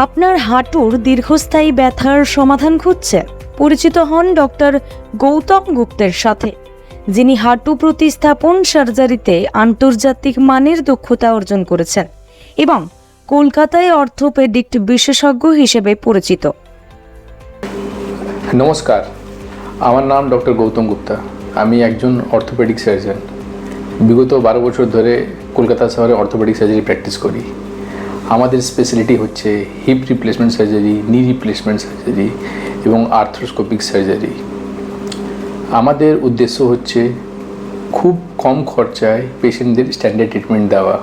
আপনার হাঁটুর দীর্ঘস্থায়ী ব্যথার সমাধান খুঁজছে? পরিচিত হন ডক্টর গৌতম গুপ্তের সাথে, যিনি হাঁটু প্রতিস্থাপন সার্জারিতে আন্তর্জাতিক মানের দক্ষতা অর্জন করেছেন এবং কলকাতায় অর্থোপেডিক বিশেষজ্ঞ হিসেবে পরিচিত। নমস্কার, আমার নাম ডক্টর গৌতম গুপ্তা। আমি একজন অর্থোপেডিক সার্জন। বিগত 12 বছর ধরে কলকাতা শহরে অর্থোপেডিক সার্জারি প্র্যাকটিস করি। আমাদের স্পেশালিটি হচ্ছে হিপ রিপ্লেসমেন্ট সার্জারি, নি রিপ্লেসমেন্ট সার্জারি এবং আর্থ্রোস্কোপিক সার্জারি। আমাদের উদ্দেশ্য হচ্ছে খুব কম খরচায় পেশেন্টদের স্ট্যান্ডার্ড ট্রিটমেন্ট দেওয়া।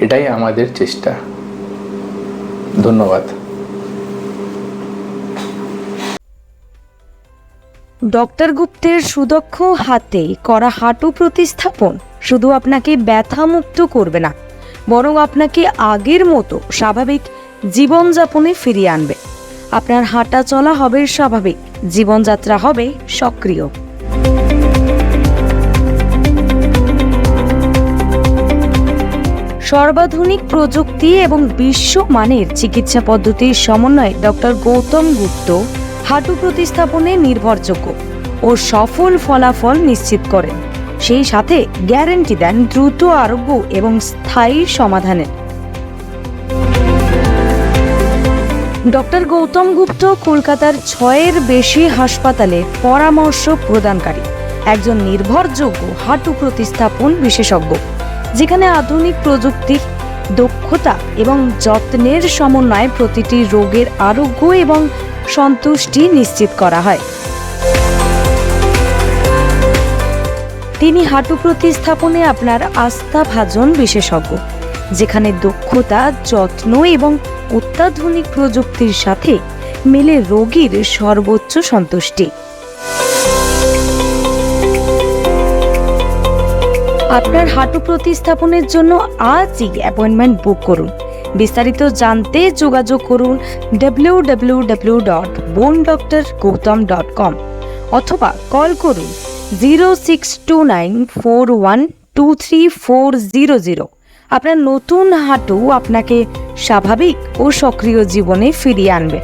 এটাই আমাদের চেষ্টা। ধন্যবাদ। ডক্টর গুপ্তের সুদক্ষ হাতে করা হাঁটু প্রতিস্থাপন শুধু আপনাকে ব্যথামুক্ত করবে না, বরং আপনাকে আগের মতো স্বাভাবিক জীবনযাপনে ফিরিয়ে আনবে। আপনার হাঁটা চলা হবে স্বাভাবিক, জীবনযাত্রা হবে সক্রিয়। সর্বাধুনিক প্রযুক্তি এবং বিশ্বমানের চিকিৎসা পদ্ধতির সমন্বয়ে ডক্টর গৌতম গুপ্ত হাঁটু প্রতিস্থাপনে নির্ভরযোগ্য ও সফল ফলাফল নিশ্চিত করেন। সেই সাথে গ্যারান্টি দেন দ্রুত আরোগ্য এবং স্থায়ী সমাধানের। ডক্টর গৌতম গুপ্ত কলকাতার 6-এর বেশি হাসপাতালে পরামর্শ প্রদানকারী একজন নির্ভরযোগ্য হাঁটু প্রতিস্থাপন বিশেষজ্ঞ, যেখানে আধুনিক প্রযুক্তি, দক্ষতা এবং যত্নের সমন্বয়ে প্রতিটি রোগের আরোগ্য এবং সন্তুষ্টি নিশ্চিত করা হয়। তিনি হাঁটু প্রতিস্থাপনে আপনার আস্থাভাজন বিশেষজ্ঞ, যেখানে দক্ষতা, যত্ন এবং অত্যাধুনিক প্রযুক্তির সাথে মেলে রোগীর সর্বোচ্চ সন্তুষ্টি। আপনার হাঁটু প্রতিস্থাপনের জন্য আজই অ্যাপয়েন্টমেন্ট বুক করুন। বিস্তারিত জানতে যোগাযোগ করুন www.bonedoctorgautam.com অথবা কল করুন 0629412340। আপনার নতুন হাঁটু আপনাকে স্বাভাবিক ও সক্রিয় জীবনে ফিরিয়ে আনবে।